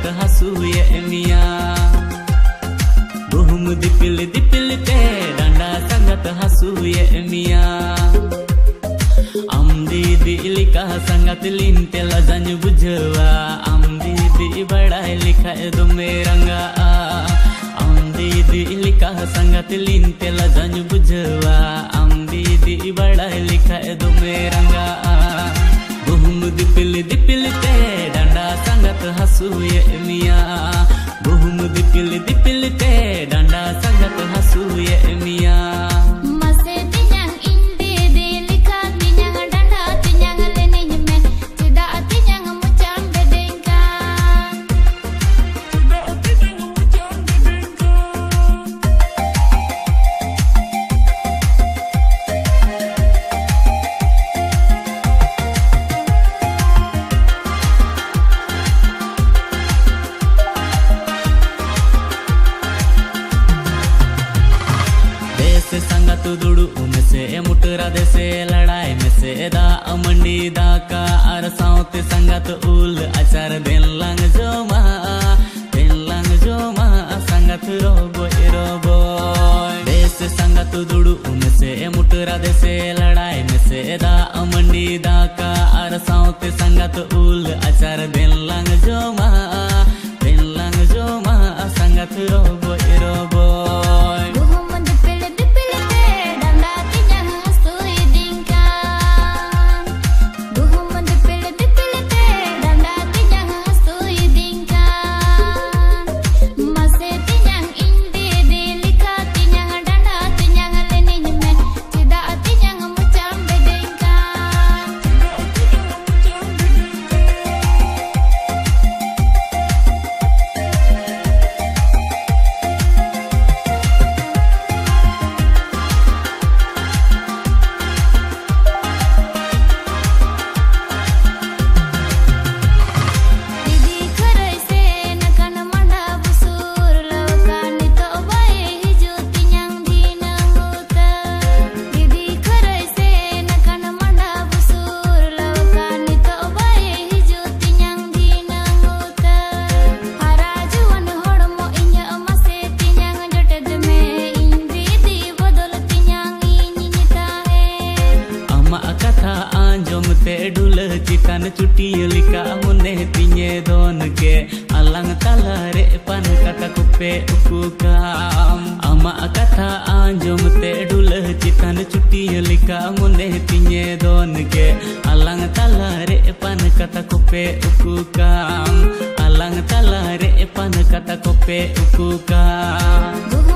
sangat hasu ye emia. Buhum dipil te danda sangat hasu ye emia. Amdi dilika sangat lintela janju bujwa. Amdi di badai likha do meranga. Amdi dilika sangat lintela janju bujwa. Amdi di badai likha do meranga. Buhum dipil te danda sangat hasu ye emia. Buhum dipil te danda sangat hasu ye emia. संगत दुड़ू में से मुटरा दे से लड़ाई में से दा मंडी दा का अरसाउते संगत उल अचार दिन लंग जो मा संगत रोबो देश संगत दुड़ू में से मुटरा दे से लड़ाई में से दा मंडी दा का अरसाउते संगत उल अचार दिन लंग जो मा संगत रोबो चितान चुटिया लिका मुने तिnye don ke alang talare pan kata kupe ukukam ama kata anjom te dul चितान चुटिया लिका मुने तिnye don ke alang talare pan kata kupe ukukam alang talare pan kata kupe ukukam